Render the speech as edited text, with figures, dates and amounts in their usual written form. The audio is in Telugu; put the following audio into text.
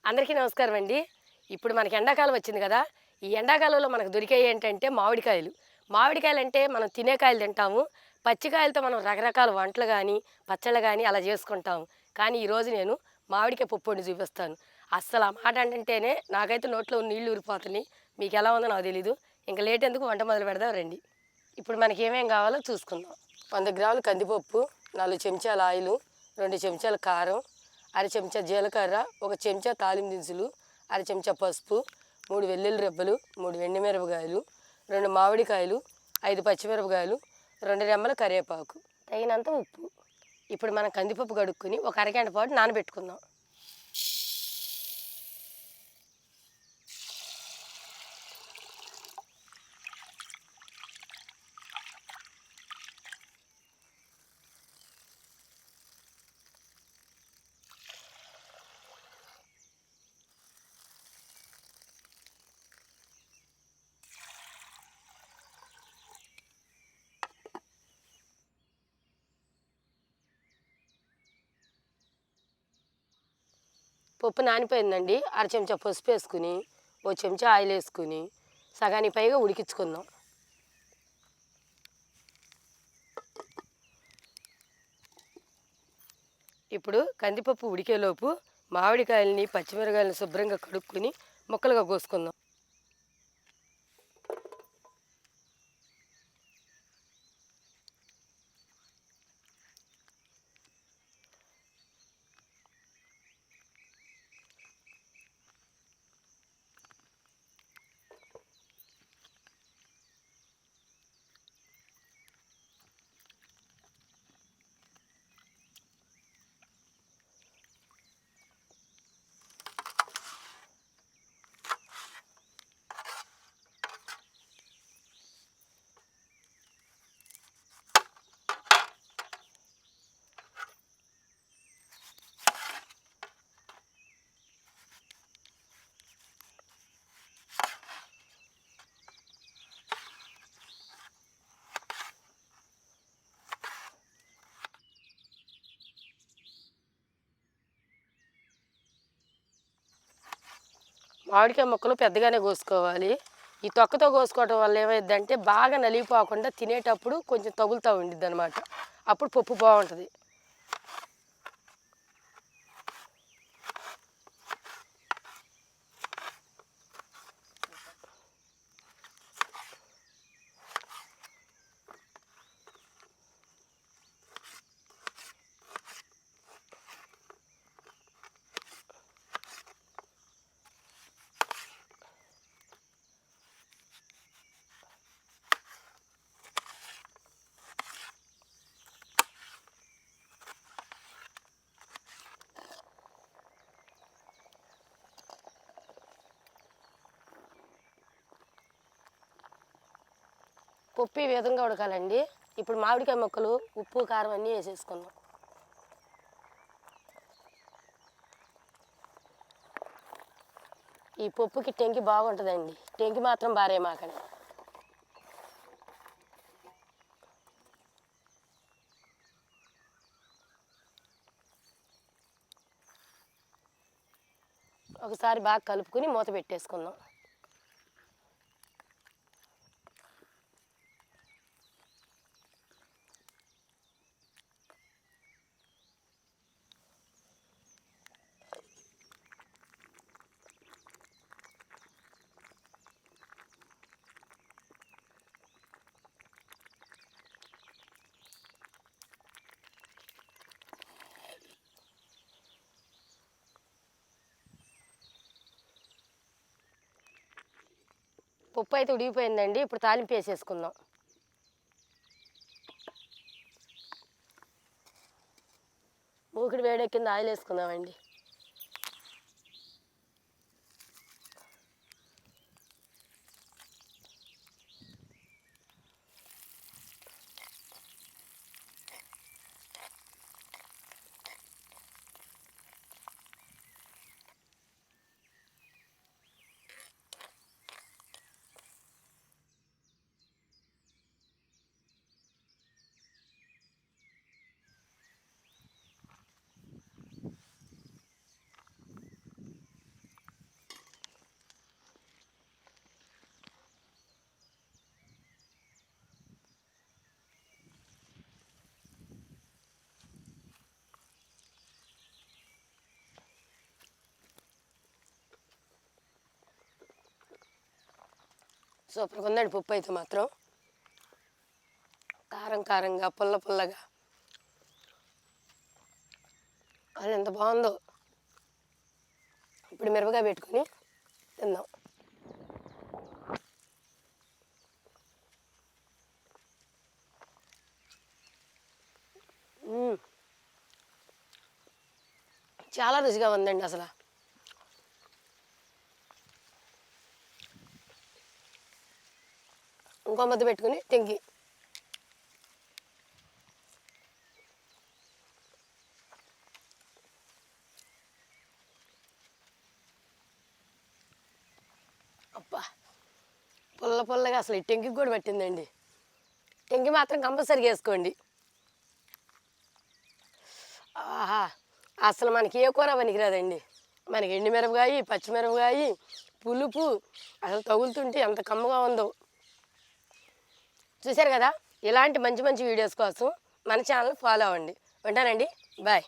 అందరికీ నమస్కారం అండి. ఇప్పుడు మనకి ఎండాకాలం వచ్చింది కదా! ఈ ఎండాకాలంలో మనకు దొరికేయి ఏంటంటే మామిడికాయలు. మామిడికాయలంటే మనం తినే కాయలు తింటాము. పచ్చికాయలతో మనం రకరకాల వంటలు గానీ, పచ్చళ్ళు గానీ అలా చేసుకుంటాము. కానీ ఈరోజు నేను మామిడికాయ పప్పొండి చూపిస్తాను. అస్సలు ఆ మాట అంటంటేనే నాకైతే నోట్లో నీళ్లు ఊరిపోతున్నాయి. మీకెలా ఉందో నాకు తెలీదు. ఇంక లేట్ ఎందుకు వంట మొదలు పెడదాం రండి. ఇప్పుడు మనకి ఏమేం కావాలో చూసుకుందాం. 100 గ్రాములు కందిపప్పు, 4 చెంచాల ఆయిలు, 2 చెంచాల కారం, అర చెంచా జీలకర్ర, 1 చెంచా తాలింపు దినుసులు, అర చెంచా పసుపు, 3 వెల్లుల్లి రెబ్బలు, 3 ఎండుమిరపకాయలు, 2 మామిడికాయలు, 5 పచ్చిమిరపకాయలు, 2 రెమ్మల కరివేపాకు, తగినంత ఉప్పు. ఇప్పుడు మనం కందిపప్పు కడుక్కొని ఒక అరగంట పాటు నానబెట్టుకుందాం. పప్పు నానిపోయిందండి. అర చెంచా పసుపు వేసుకుని, ఓ చెంచా ఆయిల్ వేసుకుని సగానికి పైగా ఉడికించుకుందాం. ఇప్పుడు కందిపప్పు ఉడికేలోపు మామిడికాయలని, పచ్చిమిరపకాయలని శుభ్రంగా కడుక్కొని ముక్కలుగా కోసుకుందాం. మామిడికాయ ముక్కలు పెద్దగానే కోసుకోవాలి. ఈ తొక్కతో కోసుకోవడం వల్ల ఏమైద్దంటే బాగా నలిగిపోకుండా తినేటప్పుడు కొంచెం తగులుతూ ఉండిద్దనమాట. అప్పుడు పప్పు బాగుంటుంది. పప్పు ఈ విధంగా ఉడకాలండి. ఇప్పుడు మామిడికాయ ముక్కలు, ఉప్పు, కారం అన్నీ వేసేసుకుందాం. ఈ పప్పుకి టెంకి బాగుంటుందండి. టెంకి మాత్రం బారేమాకండి. ఒకసారి బాగా కలుపుకొని మూత పెట్టేసుకుందాం. పప్పు అయితే ఉడికిపోయిందండి. ఇప్పుడు తాలింపు వేసేసుకుందాం. మూకుడు వేడెక్కింది, ఆయిల్ వేసుకుందామండి. సూపర్గా ఉందండి పప్పు అయితే మాత్రం. కారం కారంగా పుల్ల పుల్లగా అది ఎంత బాగుందో. ఇప్పుడు మిరపకాయ పెట్టుకొని తిందాం. చాలా రుచిగా ఉందండి అసలు. ఇంకో ముద్ద పెట్టుకుని టెంకి. అబ్బా పుల్ల పుల్లగా అసలు ఈ టెంకి కూడా పట్టిందండి. టెంకి మాత్రం కంపల్సరీగా వేసుకోండి. ఆహా అసలు మనకి ఏ కూర పనికిరాదండి. మనకి ఎండుమిరపకాయ, పచ్చిమిరపకాయ, పులుపు అసలు తగులుతుంటే ఎంత కమ్మగా ఉందో. చూశారు కదా, ఇలాంటి మంచి మంచి వీడియోస్ కోసం మన ఛానల్ ఫాలో అవ్వండి. ఉంటానండి, బాయ్.